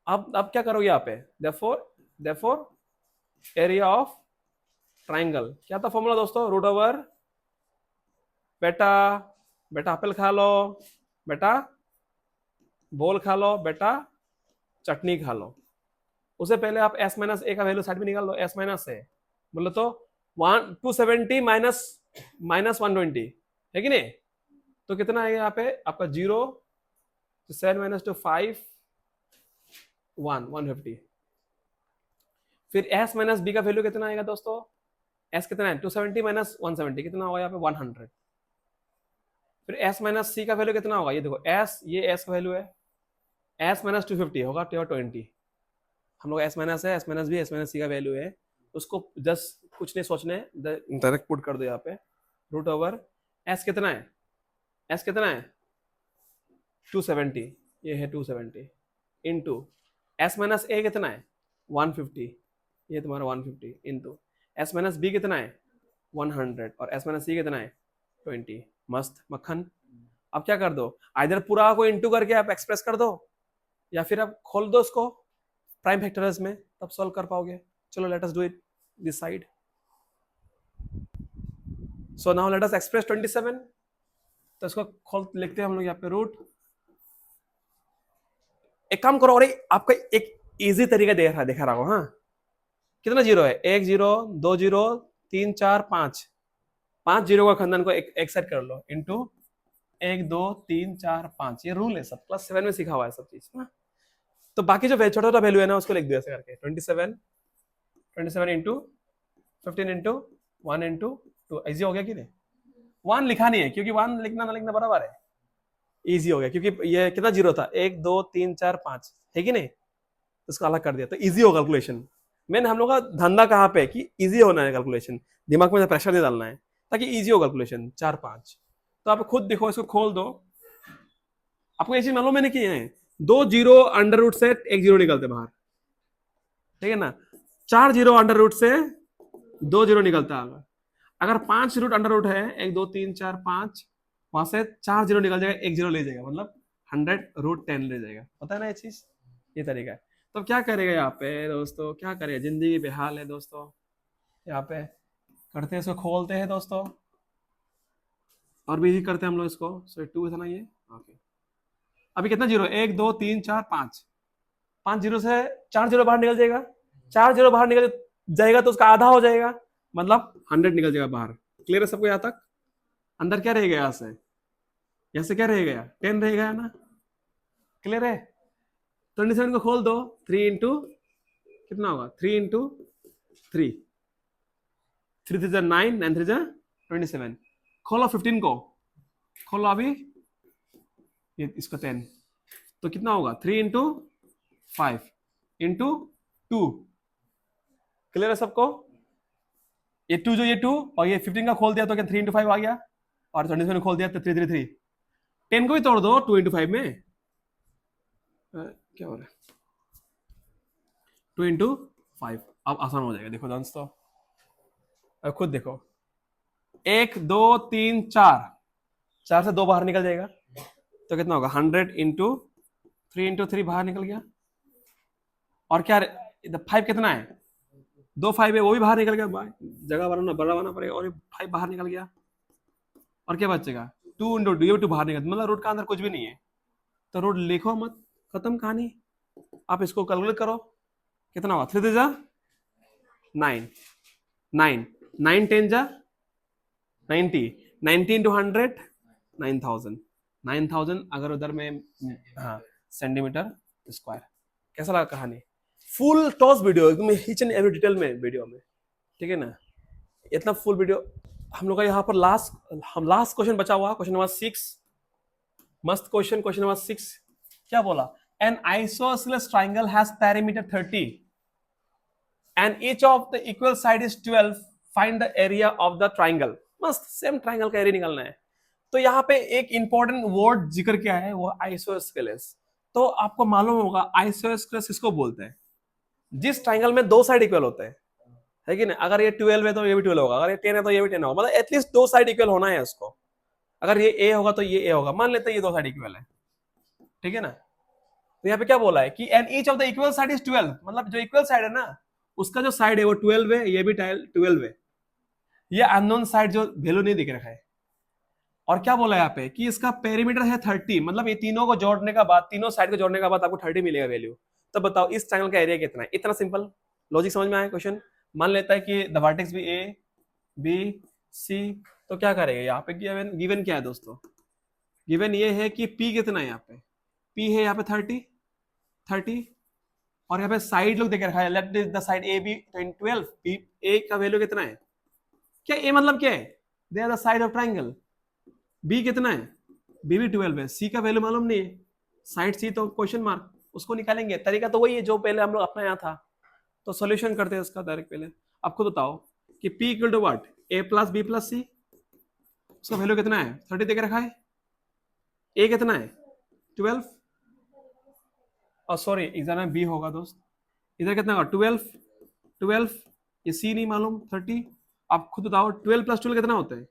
अब क्या करोगे यहाँ पे therefore एरिया ऑफ ट्राइंगल क्या था फॉर्मूला दोस्तों रूट ओवर बेटा बेटा एप्पल खा लो बेटा बोल खा लो बेटा चटनी खा लो। उससे पहले आप s माइनस ए का वैल्यू साइड में निकाल लो s माइनस ए बोलो तो 270 माइनस 120 है कि नहीं तो कितना आएगा यहाँ पे आपका 0 7 माइनस 2 5 150 फिर s माइनस बी का वैल्यू कितना आएगा दोस्तों s कितना है 270 माइनस 170 कितना होगा यहाँ पे 100 फिर s माइनस सी का वैल्यू कितना होगा ये देखो s ये s का वैल्यू है s माइनस 250 होगा 20 हम लोग s माइनस है s minus B s minus C का वैल्यू है उसको जस्ट कुछ नहीं सोचने डायरेक्ट पुट कर दो यहाँ पे रूट ओवर s कितना है 270 ये है 270 इंटू s माइनस ए कितना है 150 ये तुम्हारा 150 इंटू s माइनस बी कितना है 100 और s माइनस सी कितना है 20 मस्त मक्खन। अब क्या कर दो इधर पूरा को इंटू करके आप एक्सप्रेस कर दो या फिर आप खोल दो इसको प्राइम फैक्टर्स में तब सॉल्व कर पाओगे। चलो let us do it this side so now let us express 27 तो इसको खोल लिखते हैं हम लोग यहाँ पे रूट एक काम करो और आपका एक इजी तरीका देखा रहा हूं हाँ कितना जीरो है 1 0 2 0 3 4 5 जीरो का खंडन को एक साइड कर लो इंटू 1 2 3 4 5 ये रूल है सब क्लास 7 में सीखा हुआ है सब चीज ना तो बाकी जो छोटा छोटा वैल्यू है ना उसको लिख दो ऐसे करके 27 इंटू 15 इंटू 1 इंटू 2 इजी हो गया कि नहीं 1 लिखा नहीं है क्योंकि 1 लिखना ना लिखना बराबर है इजी हो गया क्योंकि ये कितना जीरो था 1 2 3 4 5 है कि नहीं तो इसको अलग कर दिया तो इजी हो कैलकुलेशन। मैंने हम लोग का धंधा कहाँ पे कि इजी होना है कैलकुलेशन दिमाग में प्रेशर नहीं डालना है ताकि इजी हो कैलकुलेशन 4 5 तो आप खुद देखो इसको खोल दो आपको ये चीज मालूम है कि है 2 जीरो अंडर रूट से 1 जीरो निकलते बाहर ठीक है ना 4 जीरो अंडर रूट से 2 जीरो निकलता है अगर 5 रूट अंडर रूट है 1 2 3 4 5 वहां से 4 जीरो निकल जाएगा 1 जीरो ले जाएगा मतलब 100 रूट 10 ले जाएगा पता है ना ये चीज ये तरीका है। तो क्या करेगा यहाँ पे दोस्तों क्या करेगा जिंदगी बेहाल है दोस्तों यहाँ पे करते हैं इसको खोलते हैं दोस्तों और भी करते हैं हम लोग इसको सो 2 था ना ये ओके अभी कितना जीरो 1 2 3 4 5 जीरो से 4 जीरो बाहर निकल जाएगा 4 जीरो बाहर निकल जाएगा तो उसका आधा हो जाएगा मतलब 100 निकल जाएगा बाहर। क्लियर है सबको यहाँ तक अंदर क्या रहेगा यहाँ से क्या रहेगा 10 रहेगा ना क्लियर है 27 को खोल दो 3 इंटू कितना होगा 3 इंटू 3 3 3 9 9 3 27 खोलो 15 को खोलो अभी ये इसका 10 तो कितना होगा 3 इंटू 5 इंटू 2 क्लियर है सबको ये 2 जो ये 2 और ये 15 का खोल दिया तो क्या 3 इंटू 5 आ गया और 27 खोल दिया तो 3 3 3 10 को भी तोड़ दो 2 इंटू 5 में क्या हो रहा है 2 इंटू 5 अब आसान हो जाएगा देखो दोस्तों अब खुद देखो 1 2 3 4 से 2 बाहर निकल जाएगा तो कितना होगा 100 इंटू 3 इंटू 3 बाहर निकल गया और क्या 5 कितना है 2 5 है वो भी बाहर निकल गया जगह बढ़ाना पड़ेगा और 5 बाहर निकल गया और क्या बचेगा 2 इंटू 2 बाहर निकल मतलब रूट का अंदर कुछ भी नहीं है तो रूट लिखो मत खत्म कहानी। आप इसको कैलकुलेट करो कितना हुआ 3 जा 9 10 जा 90 इंटू 100 9000 अगर उधर में हाँ सेंटीमीटर स्क्वायर। कैसा लगा कहानी फुल टॉस वीडियो एकदम ईच एंड एवरी डिटेल में वीडियो में ठीक है ना इतना फुल वीडियो हम लोग का यहाँ पर लास्ट क्वेश्चन बचा हुआ क्वेश्चन नंबर 6 मस्त क्वेश्चन नंबर 6 क्या बोला an isosceles triangle has perimeter 30 and each of the equal side is 12 find the area of the triangle मस्त सेम ट्राइंगल का एरिया निकालना है। तो यहाँ पे एक इंपॉर्टेंट वर्ड जिक्र क्या है वो आइसोस्केलेस। तो आपको मालूम होगा आइसोस्केलेस किसको बोलते हैं जिस ट्राइंगल में दो साइड इक्वल होते हैं, है कि नहीं? अगर ये 12 है तो ये भी 12 होगा, अगर ये 10 है तो ये भी 10 होगा, मतलब एटलीस्ट दो साइड इक्वल होना है उसको। अगर ये ए होगा तो ये ए होगा, मान लेते हैं ये दो साइड इक्वल है, ठीक है ना? तो यहाँ पे क्या बोला है कि and each of the equal side is 12, मतलब जो इक्वल साइड है ना उसका जो साइड है वो 12 है, ये भी 12 है। ये अननोन साइड जो वैल्यू नहीं दिख रखा है। और क्या बोला है यहाँ पे कि इसका पेरीमीटर है 30, मतलब ये तीनों को जोड़ने का बाद, तीनों साइड को जोड़ने का बाद आपको 30 मिलेगा वैल्यू। तो बताओ इस ट्रायंगल का एरिया कितना है? इतना सिंपल लॉजिक समझ में आया क्वेश्चन? मान लेता है कि द वर्टेक्स भी ए बी सी, तो क्या करेगा यहाँ पे? गिवन क्या है दोस्तों? गिवन ये है कि पी कितना है यहाँ पे? पी है यहाँ पे 30 और यहाँ पे साइड लोग देख रखा है, let the side a b 12, p a का वैल्यू कितना है? क्या ए मतलब क्या है? They are the side of triangle. B कितना है? बी भी 12 है। सी का वैल्यू मालूम नहीं है, साइड सी तो क्वेश्चन मार्क, उसको निकालेंगे। तरीका तो वही है जो पहले हम लोग अपना यहाँ था, तो सॉल्यूशन करते हैं उसका डायरेक्ट। पहले आप खुद बताओ कि P equal to what? A plus B plus C, उसका वैल्यू कितना है? 30 देके रखा है। A कितना है? 12, और सॉरी एग्जाम में B होगा दोस्त, इधर कितना होगा? 12, ये C नहीं मालूम 30। आप खुद बताओ 12 प्लस 12 कितना होता है?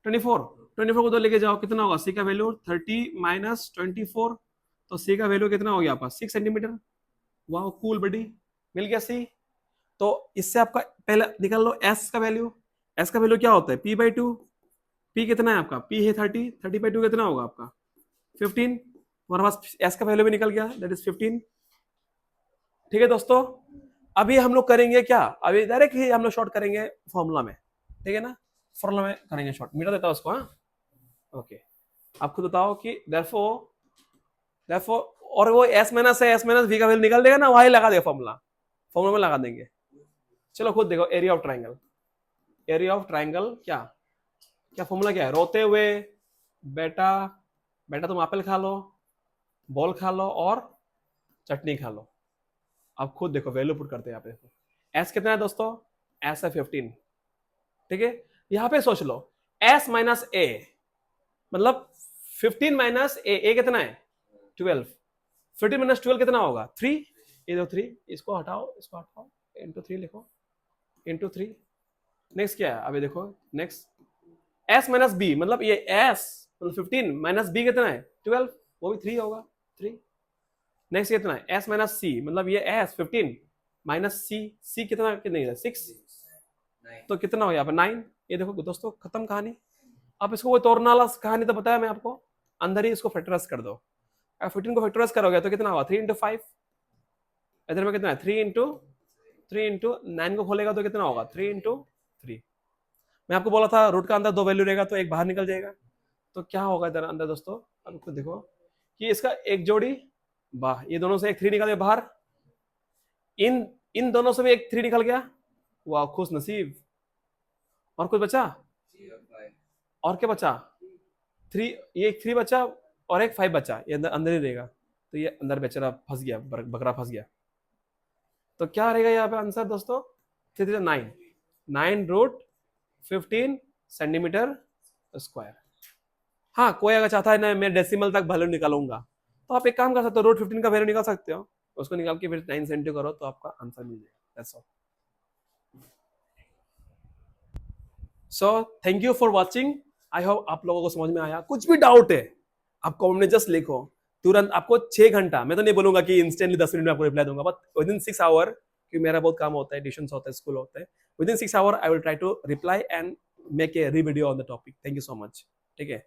24 को तो लेके जाओ, कितना होगा? C का वैल्यू 30 माइनस 24, तो C का वैल्यू कितना हो गया आपका? 6 सेंटीमीटर। वाह कूल बडी, मिल गया C। तो इससे आपका पहले निकाल लो S का वैल्यू। S का वैल्यू क्या होता है? P/2। P कितना है आपका? P है 30/2 कितना होगा आपका? 15। हमारे पास S का वैल्यू भी निकल गया, दैट इज 15। ठीक है दोस्तों, अभी हम लोग करेंगे क्या? अभी डायरेक्ट ही हम लोग शॉर्ट करेंगे फॉर्मूला में, ठीक है ना? फॉर्मूला में करेंगे शॉर्ट, मिटा देता हूं उसको। हाँ ओके, आप खुद बताओ कि therefore और वो S माइनस है, S माइनस V का वैल्यू निकल देगा ना, वही लगा देगा फॉर्मूला में लगा देंगे। चलो खुद देखो, area of triangle, area of triangle क्या क्या फॉर्मूला क्या है? रोते हुए बेटा, बेटा तुम एप्पल खा लो, बॉल खा लो और चटनी खा लो। अब खुद देखो वैल्यू पुट करते हैं यहाँ पे। एस कितना है दोस्तों? एस है 15, ठीक है? यहाँ पे सोच लो एस माइनस ए, मतलब 15 माइनस ए कितना है? 12। 15 माइनस 12 कितना होगा? 3। ये दो 3, इसको हटाओ इंटू 3 लिखो, इंटू 3। नेक्स्ट क्या है? अभी देखो नेक्स्ट एस माइनस बी, मतलब ये एस मतलब 15 माइनस बी कितना है? 12, वो भी 3 होगा, 3। नेक्स्ट कितना है? एस माइनस सी, मतलब ये एस 15 माइनस सी कितना है? 6, तो कितना हो यहाँ पे? 9। ये देखो दोस्तों खत्म कहानी। अब इसको कोई तोड़ने वाला कहानी तो बताया मैं आपको, अंदर ही इसको फैक्टराइज कर दो। अगर 15 को फैक्टराइज करोगे तो कितना होगा? 3 इंटू 5, इधर में कितना है? 3 इंटू 9 को खोलेगा तो कितना होगा? 3 इंटू 3। मैं आपको बोला था रूट का अंदर दो वैल्यू रहेगा तो एक बाहर निकल जाएगा, तो क्या होगा इधर अंदर दोस्तों? अब खुद देखो कि इसका एक जोड़ी, वाह, ये दोनों से एक 3 निकल गया बाहर, इन दोनों से भी एक 3 निकल गया, वाह खुश नसीब। और कुछ बचा? और क्या बचा? 3, ये एक 3 बचा और एक 5 बचा, ये अंदर ही रहेगा, तो ये अंदर बेचारा फंस गया, बकरा फंस गया। तो क्या रहेगा यहाँ पे आंसर दोस्तों? 9 रूट 15 सेंटीमीटर स्क्वायर। हाँ, कोई अगर चाहता है ना मैं डेसिमल तक वैल्यू निकालूंगा, तो आप एक काम कर सकते हो, रूट 15 का वैल्यू निकाल सकते हो, उसको निकाल के फिर 9 सेंटी करो तो आपका आंसर मिल जाएगा। That's all. So thank you for watching, I hope आप लोगों को समझ में आया। कुछ भी डाउट है आप कमेंट में जस्ट लिखो, तुरंत आपको 6 घंटा, मैं तो नहीं बोलूंगा कि इंस्टेंटली 10 मिनट में आपको रिप्लाई दूंगा, बट विद इन 6 आवर, क्योंकि मेरा बहुत काम होता है, ट्यूशन होता है, स्कूल होता है, within 6 hour I will try to reply and make a re video on the topic. Thank you so much, ठीक है।